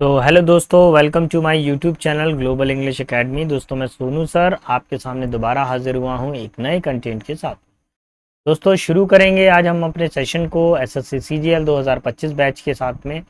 तो हेलो दोस्तों, welcome to my YouTube channel global English academy. दोस्तों, मैं सोनू सर आपके सामने दोबारा हाजिर हुआ हूं एक नए कंटेंट के साथ। दोस्तों, शुरू करेंगे आज हम अपने सेशन को एसएससी सीजीएल 2025 बैच के साथ में।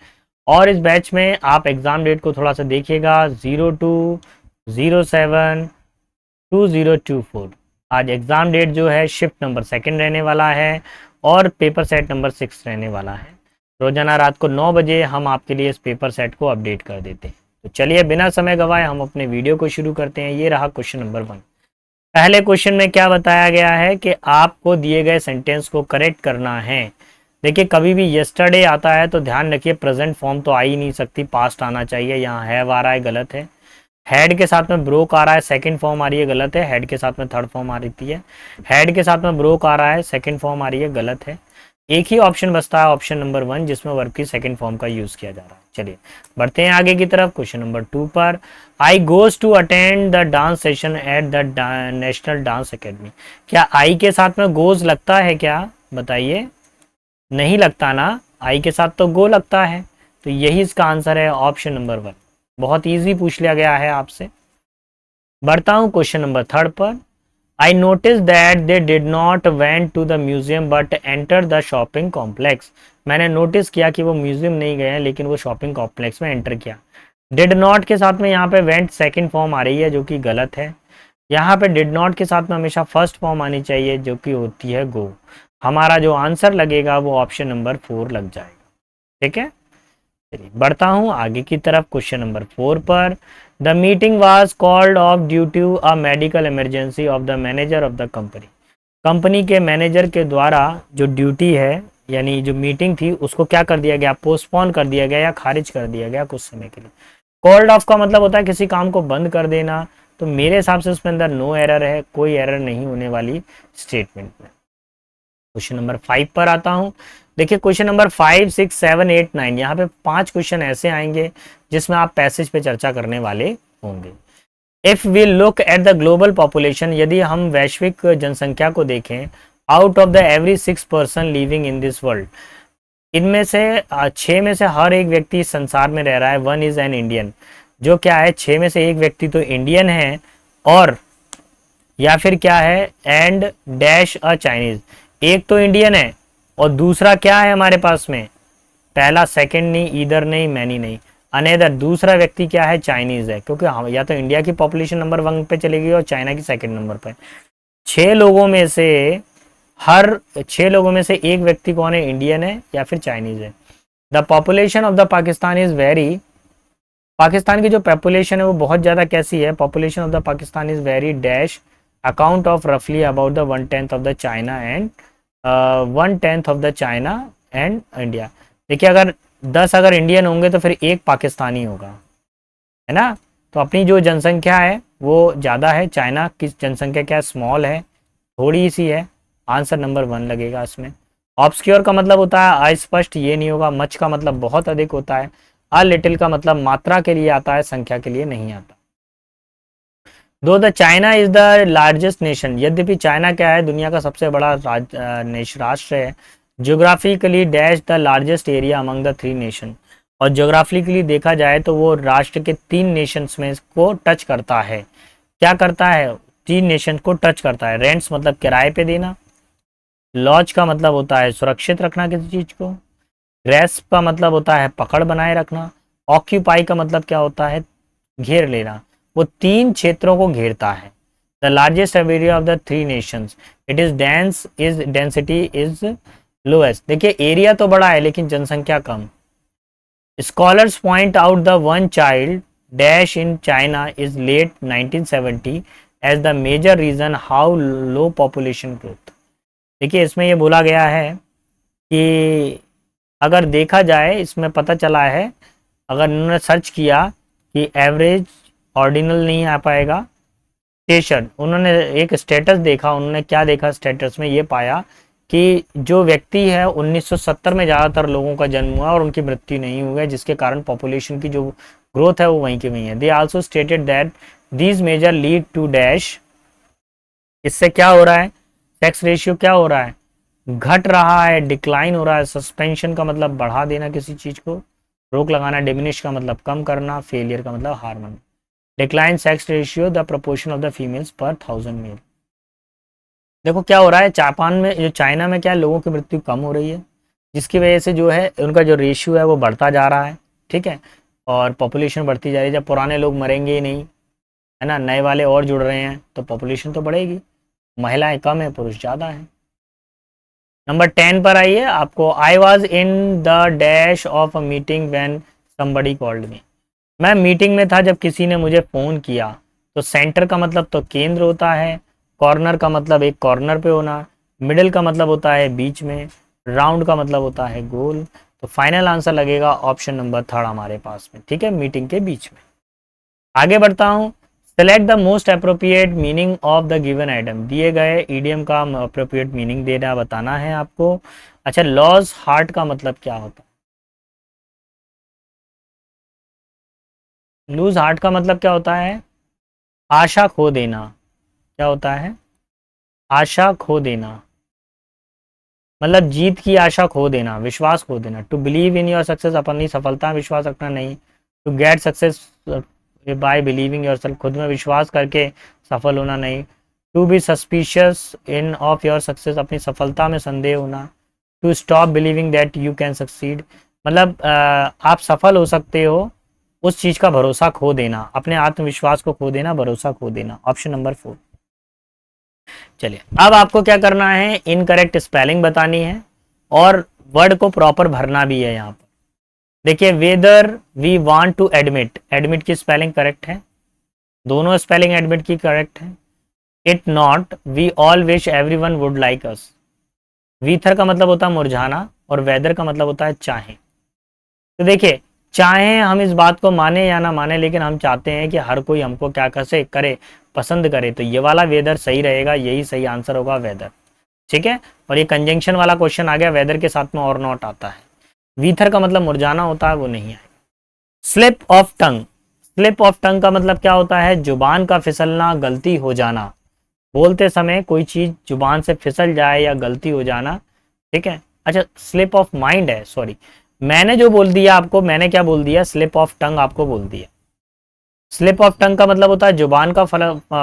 और इस बैच में आप एग्ज़ाम डेट को थोड़ा सा देखिएगा, 02/07/2024। आज एग्ज़ाम डेट जो है शिफ्ट नंबर सेकंड रहने वाला है और पेपर सेट नंबर 6 रहने वाला है। रोजाना रात को 9 बजे हम आपके लिए इस पेपर सेट को अपडेट कर देते हैं। तो चलिए बिना समय गवाए हम अपने वीडियो को शुरू करते हैं। ये रहा क्वेश्चन नंबर 1। पहले क्वेश्चन में क्या बताया गया है कि आपको दिए गए सेंटेंस को करेक्ट करना है। देखिए, कभी भी यस्टरडे आता है तो ध्यान रखिए प्रेजेंट फॉर्म तो आ ही नहीं सकती, पास्ट आना चाहिए। यहाँ हैव आ रहा है, गलत है। हैड के साथ में ब्रोक आ रहा है, सेकंड फॉर्म आ रही है, गलत है। हैड के साथ में थर्ड फॉर्म आ रही है। हैड के साथ में ब्रोक आ रहा है, सेकंड फॉर्म आ रही है, गलत है। एक ही ऑप्शन बचता है, ऑप्शन नंबर 1, जिसमें वर्ब की सेकंड फॉर्म का यूज किया जा रहा है। चलिए बढ़ते हैं आगे की तरफ। क्वेश्चन नंबर 2 पर, I goes to attend the dance session at the national dance academy. क्या आई के साथ में गोज लगता है क्या? बताइए। नहीं लगता ना, आई के साथ तो गो लगता है। तो यही इसका आंसर है, ऑप्शन नंबर 1। बहुत इजी पूछ लिया गया है आपसे। बढ़ता हूं क्वेश्चन नंबर 3 पर। I noticed that they did not went to the museum but entered the shopping complex। मैंने नोटिस किया कि वो म्यूजियम नहीं गए हैं लेकिन वो शॉपिंग कॉम्प्लेक्स में एंटर किया। डिड नॉट के साथ में यहाँ पे वेंट सेकंड फॉर्म आ रही है जो कि गलत है। यहाँ पे डिड नॉट के साथ में हमेशा फर्स्ट फॉर्म आनी चाहिए जो कि होती है गो। हमारा जो आंसर लगेगा वो ऑप्शन नंबर 4 लग जाएगा। ठीक है, चलिए बढ़ता हूँ आगे की तरफ। क्वेश्चन नंबर 4 पर, the meeting was called off due to a medical emergency of the manager of the company. Company के मैनेजर के द्वारा जो ड्यूटी है यानी जो मीटिंग थी उसको क्या कर दिया गया? पोस्टपोन कर दिया गया या खारिज कर दिया गया कुछ समय के लिए। कॉल्ड ऑफ का मतलब होता है किसी काम को बंद कर देना। तो मेरे हिसाब से उसमें अंदर नो एरर है, कोई एरर नहीं होने वाली स्टेटमेंट में। क्वेश्चन नंबर 5 पर आता हूं। देखिए, क्वेश्चन नंबर 5, 6, 7, 8, 9, यहाँ पे 5 क्वेश्चन ऐसे आएंगे जिसमें आप पैसेज पे चर्चा करने वाले होंगे। If we look at the global population, यदि हम वैश्विक जनसंख्या को देखें, out of the every 6 person living in this world, इनमें से 6 में से हर एक व्यक्ति संसार में रह रहा है। 1 इज एन इंडियन। जो क्या है, 6 में से एक व्यक्ति तो इंडियन है, और या फिर क्या है, एंड डैश अ चाइनीज। एक तो इंडियन है और दूसरा क्या है हमारे पास में, पहला सेकंड नहीं, इधर नहीं, मैनी नहीं, अनेदर। दूसरा व्यक्ति क्या है, चाइनीज है, क्योंकि हम या तो इंडिया की पॉपुलेशन नंबर 1 पे चलेगी और चाइना की सेकंड नंबर पे। 6 लोगों में से हर 6 लोगों में से एक व्यक्ति कौन है, इंडियन है या फिर चाइनीज है। The population of the Pakistan is very, Pakistan की जो पॉपुलेशन है वो बहुत ज़्यादा कैसी है, population of the Pakistan is very dash account of रफली about the 1/10 of the China and 1/10 of the China and India. देखिए, अगर 10 अगर इंडियन होंगे तो फिर एक पाकिस्तानी होगा, है ना। तो अपनी जो जनसंख्या है वो ज़्यादा है, चाइना की जनसंख्या क्या स्मॉल है, थोड़ी सी है। आंसर नंबर 1 लगेगा इसमें। ऑब्सक्योर का मतलब होता है अस्पष्ट, ये नहीं होगा। मच का मतलब बहुत अधिक होता है। अ लिटिल का मतलब मात्रा के लिए आता है, संख्या के लिए नहीं आता। दो the China is the largest nation, यद्यपि चाइना क्या है, दुनिया का सबसे बड़ा राष्ट्र है। Geographically dash the largest area among the 3 nation, और ज्योग्राफिकली देखा जाए तो वो राष्ट्र के 3 नेशंस में को टच करता है। क्या करता है? 3 नेशन को टच करता है। रेंट्स मतलब किराए पे देना। लॉज का मतलब होता है सुरक्षित रखना किसी चीज को। ग्रेस्प का मतलब होता है पकड़ बनाए रखना। ऑक्यूपाई का मतलब क्या होता है, घेर लेना। वो 3 क्षेत्रों को घेरता है। The largest area of the 3 nations, it is dense, is density is lowest. देखिए, एरिया तो बड़ा है लेकिन जनसंख्या कम। Scholars point out the one child dash in China is late 1970 as the major reason how low population growth. देखिए, इसमें ये बोला गया है कि अगर देखा जाए, इसमें पता चला है, अगर उन्होंने सर्च किया कि एवरेज ऑर्डिनल नहीं आ पाएगा, स्टेशन, उन्होंने एक स्टेटस देखा। उन्होंने क्या देखा स्टेटस में, ये पाया कि जो व्यक्ति है 1970 में ज़्यादातर लोगों का जन्म हुआ और उनकी मृत्यु नहीं हुई है, जिसके कारण पॉपुलेशन की जो ग्रोथ है वो वहीं की वहीं है। They also stated that these major lead to dash, इससे क्या हो रहा है, सेक्स रेशियो क्या हो रहा है, घट रहा है, डिक्लाइन हो रहा है। सस्पेंशन का मतलब बढ़ा देना किसी चीज को। रोक लगाना, डिमिनिश का मतलब कम करना, फेलियर का मतलब हार मानना। Decline sex ratio the proportion of the females पर 1000 मेल। देखो क्या हो रहा है, जापान में, जो चाइना में क्या है, लोगों की मृत्यु कम हो रही है, जिसकी वजह से जो है उनका जो रेशियो है वो बढ़ता जा रहा है, ठीक है, और पॉपुलेशन बढ़ती जा रही है। जब पुराने लोग मरेंगे ही नहीं, है ना, नए वाले और जुड़ रहे हैं, तो पॉपुलेशन तो बढ़ेगी। महिलाएं कम है, पुरुष ज़्यादा है। नंबर 10 पर आइए आपको, I was in the dash of a meeting when somebody called me. मैं मीटिंग में था जब किसी ने मुझे फ़ोन किया। तो सेंटर का मतलब तो केंद्र होता है, कॉर्नर का मतलब एक कॉर्नर पे होना, मिडिल का मतलब होता है बीच में, राउंड का मतलब होता है गोल। तो फाइनल आंसर लगेगा ऑप्शन नंबर 3 हमारे पास में, ठीक है, मीटिंग के बीच में। आगे बढ़ता हूँ। Select the most appropriate meaning of the given item. दिए गए ईडियम का अप्रोप्रिएट मीनिंग देना बताना है आपको। अच्छा, लॉस हार्ट का मतलब क्या होता है? लूज हार्ट का मतलब क्या होता है? आशा खो देना। क्या होता है? आशा खो देना, मतलब जीत की आशा खो देना, विश्वास खो देना। To believe in your success, अपनी सफलता में विश्वास रखना नहीं। To get success by believing yourself, खुद में विश्वास करके सफल होना नहीं। To be suspicious in of your success, अपनी सफलता में संदेह होना। To stop believing that you can succeed, मतलब आप सफल हो सकते हो, उस चीज़ का भरोसा खो देना, अपने आत्मविश्वास को खो देना, भरोसा खो देना। Option number 4। चलिए, अब आपको क्या करना है, इनकरेक्ट स्पेलिंग बतानी है और वर्ड को प्रॉपर भरना भी है यहाँ पर। देखिए, whether we want to admit, admit की स्पेलिंग करेक्ट है, दोनों स्पेलिंग एडमिट की करेक्ट है। It not, we all wish everyone would like us. Whether का मतलब होता है मुरझाना और वेदर का मतलब होता है चाहे। तो देखिए, चाहे हम इस बात को माने या ना माने, लेकिन हम चाहते हैं कि हर कोई हमको क्या कैसे करे, पसंद करे। तो ये वाला वेदर सही रहेगा, यही सही आंसर होगा, वेदर, ठीक है। और ये कंजंक्शन वाला क्वेश्चन आ गया, वेदर के साथ में और नॉट आता है। वीथर का मतलब मुरझाना होता है, वो नहीं आएगा। Slip of tongue, slip of tongue का मतलब क्या होता है? जुबान का फिसलना, गलती हो जाना, बोलते समय कोई चीज जुबान से फिसल जाए या गलती हो जाना, ठीक है। अच्छा, स्लिप ऑफ माइंड है, सॉरी, मैंने जो बोल दिया आपको, मैंने क्या बोल दिया, स्लिप ऑफ टंग आपको बोल दिया। स्लिप ऑफ टंग का मतलब होता है जुबान का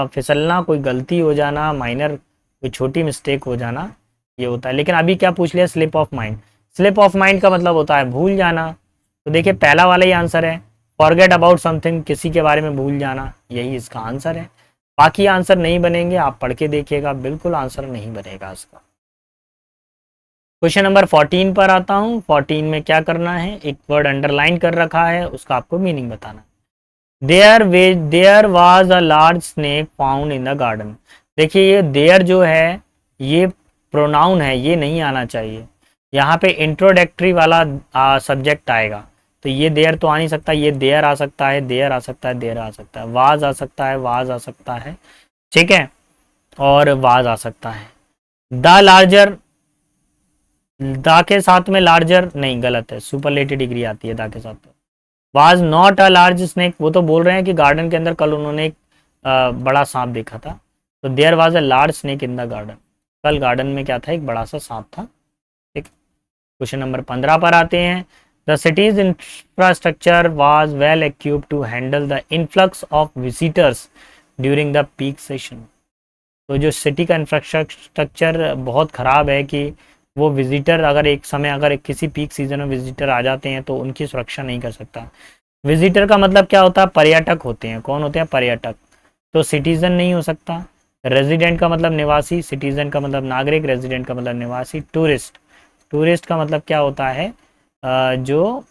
फिसलना, कोई गलती हो जाना, माइनर कोई छोटी मिस्टेक हो जाना, ये होता है। लेकिन अभी क्या पूछ लिया, slip of mind. Slip of mind का मतलब होता है भूल जाना। तो देखिए, पहला वाला ही आंसर है, फॉरगेट अबाउट समथिंग, किसी के बारे में भूल जाना, यही इसका आंसर है। बाकी आंसर नहीं बनेंगे, आप पढ़ के देखिएगा, बिल्कुल आंसर नहीं बनेगा इसका। क्वेश्चन नंबर 14 पर आता हूँ। 14 में क्या करना है, एक वर्ड अंडरलाइन कर रखा है, उसका आपको मीनिंग बताना। There was a large snake found in the garden. देखिए, ये देयर जो है, ये प्रोनाउन है, ये नहीं आना चाहिए। यहाँ पे इंट्रोडक्टरी वाला सब्जेक्ट आएगा, तो ये देयर तो आ नहीं सकता, ये देयर आ सकता है, देयर आ सकता है, देयर आ सकता है, वाज आ सकता है, वाज आ सकता है, ठीक है, और वाज आ सकता है। द लार्जर, दा के साथ में लार्जर नहीं, गलत है, सुपरलेटिव डिग्री आती है दा के साथ। Was not a large snake, वो तो बोल रहे हैं कि गार्डन के अंदर कल उन्होंने एक बड़ा सांप देखा था। तो there was a large snake in the garden, कल गार्डन में क्या था, एक बड़ा सा सांप था, ठीक। क्वेश्चन नंबर 15 पर आते हैं। The city's infrastructure was well equipped to handle the influx of visitors during the peak session. तो जो सिटी का इंफ्रास्ट्रक्चर बहुत ख़राब है कि वो विजिटर, अगर एक समय, अगर किसी पीक सीजन में विजिटर आ जाते हैं तो उनकी सुरक्षा नहीं कर सकता। विजिटर का मतलब क्या होता है? पर्यटक होते हैं। कौन होते हैं? पर्यटक। तो सिटीजन नहीं हो सकता। रेजिडेंट का मतलब निवासी, सिटीजन का मतलब नागरिक, रेजिडेंट का मतलब निवासी। टूरिस्ट, टूरिस्ट का मतलब क्या होता है? जो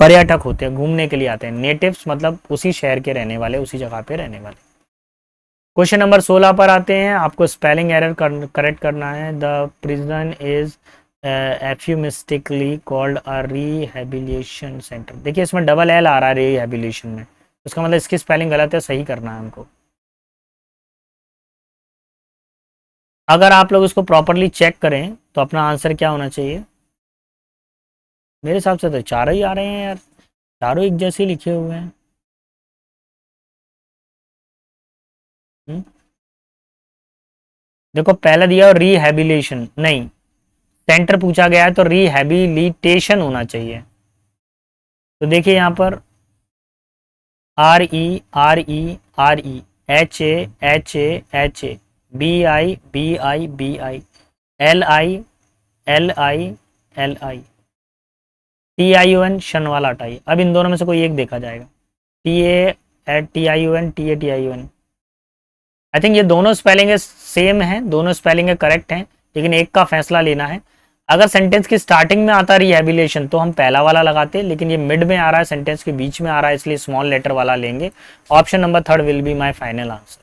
पर्यटक होते हैं, घूमने के लिए आते हैं। नेटिव्स मतलब उसी शहर के रहने वाले, उसी जगह पे रहने वाले। क्वेश्चन नंबर 16 पर आते हैं। आपको स्पेलिंग एरर करेक्ट करना है। The prison is euphemistically called a rehabilitation centre. देखिए, इसमें डबल एल आ रहा है रिहेबिलिटेशन में, उसका मतलब इसकी स्पेलिंग गलत है, सही करना है हमको। अगर आप लोग इसको प्रॉपरली चेक करें तो अपना आंसर क्या होना चाहिए? मेरे हिसाब से तो चारों ही आ रहे हैं यार, चारों एक जैसे लिखे हुए हैं। हम्म? देखो, पहला दिया रिहेबिलिटेशन नहीं, सेंटर पूछा गया है तो रिहेबिलिटेशन होना चाहिए। तो देखिए यहाँ पर RE HA BI LI TION शन वाला टाई। अब इन दोनों में से कोई एक देखा जाएगा। TION आई थिंक ये दोनों स्पेलिंग सेम है, दोनों स्पेलिंग करेक्ट हैं, लेकिन एक का फैसला लेना है। अगर सेंटेंस की स्टार्टिंग में आता रिहेबिलिटेशन तो हम पहला वाला लगाते, लेकिन ये मिड में आ रहा है, सेंटेंस के बीच में आ रहा है, इसलिए स्मॉल लेटर वाला लेंगे। Option number 3 will be my final answer.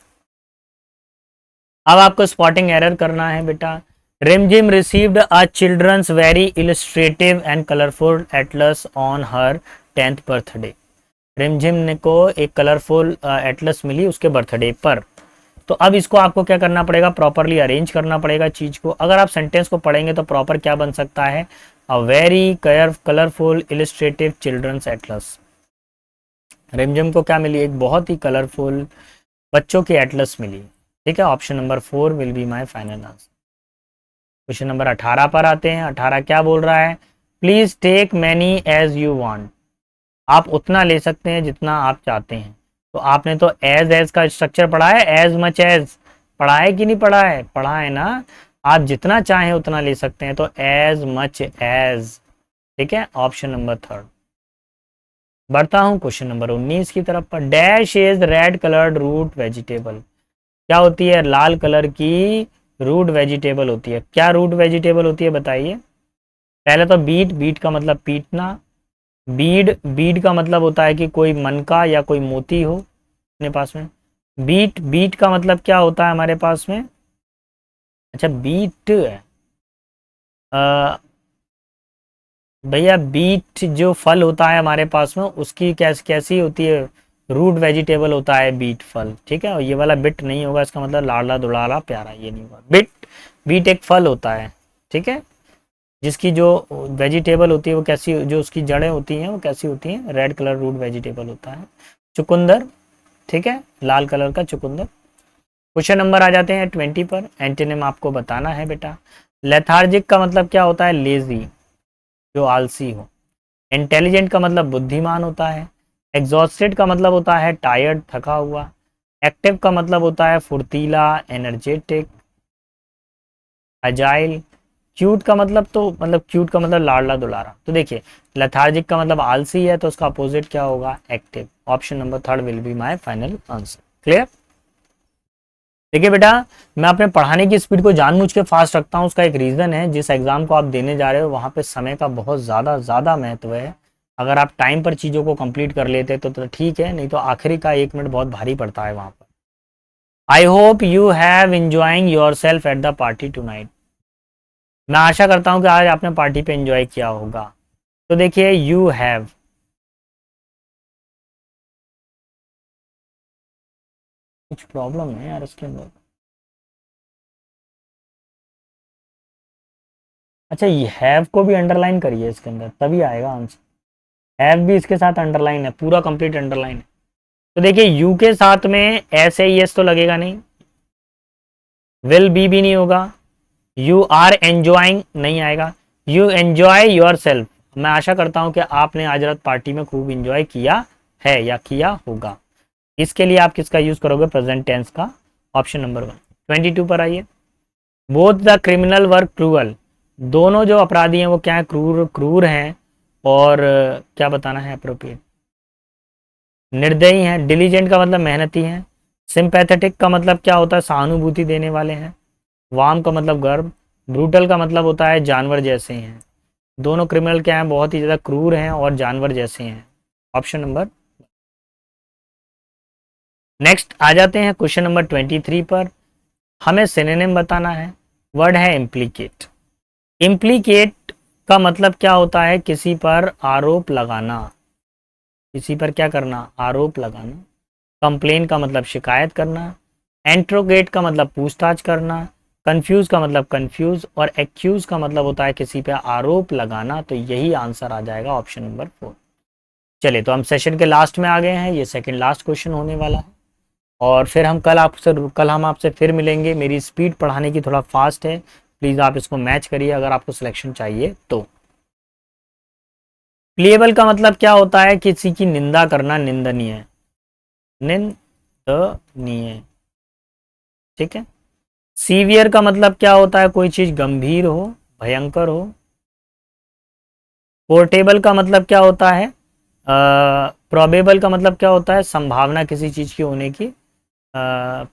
अब आपको स्पॉटिंग एरर करना है बेटा। Rimjhim received a children's very illustrative and colourful atlas on her 10th birthday. Rimjhim को एक कलरफुल एटलस मिली उसके बर्थडे पर। तो अब इसको आपको क्या करना पड़ेगा, प्रॉपरली अरेंज करना पड़ेगा चीज को। अगर आप सेंटेंस को पढ़ेंगे तो प्रॉपर क्या बन सकता है, a very colourful illustrative children's atlas. Rimjhim को क्या मिली, एक बहुत ही कलरफुल बच्चों की एटलस मिली। ठीक है, option number 4 will be my final answer. Question number 18 पर आते हैं। 18 क्या बोल रहा है, please take many as you want. आप उतना ले सकते हैं जितना आप चाहते हैं। तो आपने तो एज का स्ट्रक्चर पढ़ा है, एज मच एज पढ़ा है कि नहीं पढ़ा है, पढ़ा है ना। आप जितना चाहें उतना ले सकते हैं, तो एज मच एज। ठीक है, ऑप्शन नंबर 3। बढ़ता हूं क्वेश्चन नंबर 19 की तरफ पर। Dash is red coloured root vegetable. क्या होती है, लाल कलर की रूट वेजिटेबल होती है। क्या रूट वेजिटेबल होती है बताइए। पहले तो बीट का मतलब पीटना। बीड का मतलब होता है कि कोई मनका या कोई मोती हो अपने पास में। बीट का मतलब क्या होता है हमारे पास में, अच्छा बीट है भैया, बीट जो फल होता है हमारे पास में उसकी कैसी होती है, रूट वेजिटेबल होता है बीट फल। ठीक है, और ये वाला बिट नहीं होगा, इसका मतलब लाडला दुलारा प्यारा, ये नहीं होगा। बीट एक फल होता है। ठीक है, जिसकी जो वेजिटेबल होती है वो कैसी, जो उसकी जड़ें होती हैं वो कैसी होती हैं, रेड कलर रूट वेजिटेबल होता है। चुकंदर, ठीक है, लाल कलर का चुकंदर। क्वेश्चन नंबर आ जाते हैं 20 पर। एंटोनिम आपको बताना है बेटा। लेथार्जिक का मतलब क्या होता है, लेजी, जो आलसी हो। इंटेलिजेंट का मतलब बुद्धिमान होता है। एग्जॉस्टेड का मतलब होता है टायर्ड, थका हुआ। एक्टिव का मतलब होता है फुर्तीला, एनर्जेटिक, अजाइल। क्यूट का मतलब क्यूट का मतलब लाडला दुलारा। तो देखिए, लेथार्जिक का मतलब आलसी है, तो उसका अपोजिट क्या होगा, active. Option number 3 will be my final answer. Clear. देखिए बेटा, मैं अपने पढ़ाने की स्पीड को जानबूझ के फास्ट रखता हूँ। उसका एक रीजन है, जिस एग्जाम को आप देने जा रहे हो वहां पे समय का बहुत ज्यादा महत्व है। अगर आप टाइम पर चीजों को कंप्लीट कर लेते तो ठीक है, नहीं तो आखिरी का 1 मिनट बहुत भारी पड़ता है वहां पर। I hope you have enjoying yourself at the party tonight. मैं आशा करता हूँ कि आज आपने पार्टी पे एंजॉय किया होगा। तो देखिए, यू हैव, कुछ प्रॉब्लम है यार इसके अंदर। अच्छा, ये हैव को भी अंडरलाइन करिए इसके अंदर, तभी आएगा आंसर। हैव भी इसके साथ अंडरलाइन है, पूरा कंप्लीट अंडरलाइन है। तो देखिए, यू के साथ में एस ए एस तो लगेगा नहीं, विल बी भी नहीं होगा, यू आर एंजॉइंग नहीं आएगा, यू एंजॉय योर सेल्फ। मैं आशा करता हूं कि आपने आज रात पार्टी में खूब एंजॉय किया है या किया होगा। इसके लिए आप किसका यूज करोगे, प्रेजेंट टेंस का। Option number 1। 22 पर आइए। Both the criminal were cruel. दोनों जो अपराधी हैं वो क्या है, क्रूर हैं। और क्या बताना है, अप्रोप्रिएट, निर्दयी हैं। डिलीजेंट का मतलब मेहनती हैं। सिंपैथेटिक का मतलब क्या होता है, सहानुभूति देने वाले हैं। वार्म का मतलब गर्म। ब्रूटल का मतलब होता है जानवर जैसे हैं। दोनों क्रिमिनल क्या हैं, बहुत ही ज्यादा क्रूर हैं और जानवर जैसे हैं। Option number. नेक्स्ट आ जाते हैं क्वेश्चन नंबर 23 पर। हमें सिनोनिम बताना है। वर्ड है इम्प्लीकेट। इम्प्लीकेट का मतलब क्या होता है, किसी पर आरोप लगाना, किसी पर क्या करना, आरोप लगाना। कंप्लेन का मतलब शिकायत करना। एंट्रोगेट का मतलब पूछताछ करना। कंफ्यूज का मतलब कंफ्यूज। और एक्यूज का मतलब होता है किसी पे आरोप लगाना। तो यही आंसर आ जाएगा, ऑप्शन नंबर 4। चलिए, तो हम सेशन के लास्ट में आ गए हैं, ये सेकंड लास्ट क्वेश्चन होने वाला है। और फिर हम कल हम आपसे फिर मिलेंगे। मेरी स्पीड पढ़ाने की थोड़ा फास्ट है, प्लीज़ आप इसको मैच करिए अगर आपको सिलेक्शन चाहिए तो। प्लेबल का मतलब क्या होता है? किसी की निंदा करना, निंदनीय, निंदनीय, ठीक है। सीवियर का मतलब क्या होता है? कोई चीज गंभीर हो, भयंकर हो। पोर्टेबल का मतलब क्या होता है? प्रोबेबल का मतलब क्या होता है? संभावना किसी चीज की होने की,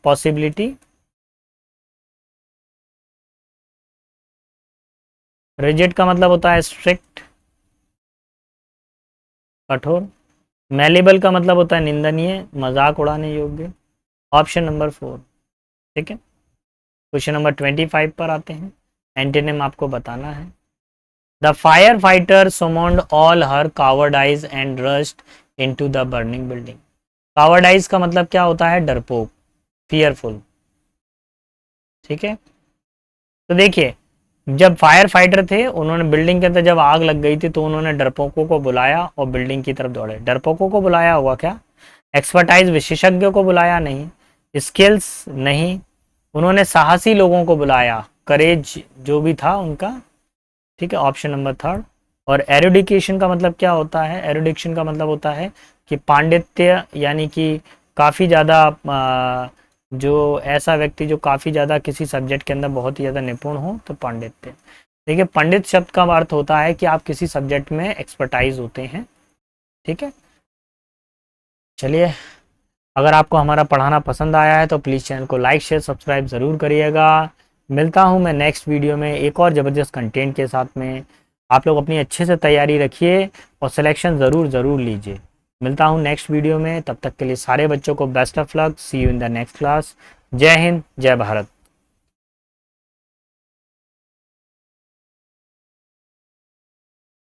पॉसिबिलिटी। रिजिड का मतलब होता है स्ट्रिक्ट, कठोर। मैलेबल का मतलब होता है निंदनीय, मजाक उड़ाने योग्य। ऑप्शन नंबर 4, ठीक है। क्वेश्चन नंबर 25 पर आते हैं। एंटेनिम आपको बताना है। The fire fighter summoned all her cowardice and rushed into the burning building। कावर्डाइज का मतलब क्या होता है? डरपोक, फियरफुल, ठीक है। तो देखिए, जब फायर फाइटर थे, उन्होंने बिल्डिंग के अंदर जब आग लग गई थी तो उन्होंने डरपोकों को बुलाया और बिल्डिंग की तरफ दौड़े। डरपोकों को बुलाया हुआ क्या? एक्सपर्टाइज विशेषज्ञों को बुलाया नहीं, स्किल्स नहीं, उन्होंने साहसी लोगों को बुलाया, करेज जो भी था उनका, ठीक है। Option number 3। और एरुडिकेशन का मतलब क्या होता है? एरुडिक्शन का मतलब होता है कि पांडित्य, यानी कि काफ़ी ज़्यादा जो ऐसा व्यक्ति जो काफ़ी ज़्यादा किसी सब्जेक्ट के अंदर बहुत ही ज़्यादा निपुण हो, तो पांडित्य। देखिए, पंडित शब्द का अर्थ होता है कि आप किसी सब्जेक्ट में एक्सपर्टाइज होते हैं, ठीक है। चलिए, अगर आपको हमारा पढ़ाना पसंद आया है तो प्लीज़ चैनल को लाइक शेयर सब्सक्राइब ज़रूर करिएगा। मिलता हूँ मैं नेक्स्ट वीडियो में एक और ज़बरदस्त कंटेंट के साथ में। आप लोग अपनी अच्छे से तैयारी रखिए और सिलेक्शन ज़रूर लीजिए। मिलता हूँ नेक्स्ट वीडियो में, तब तक के लिए सारे बच्चों को best of luck. See you in the next class. जय हिंद, जय भारत।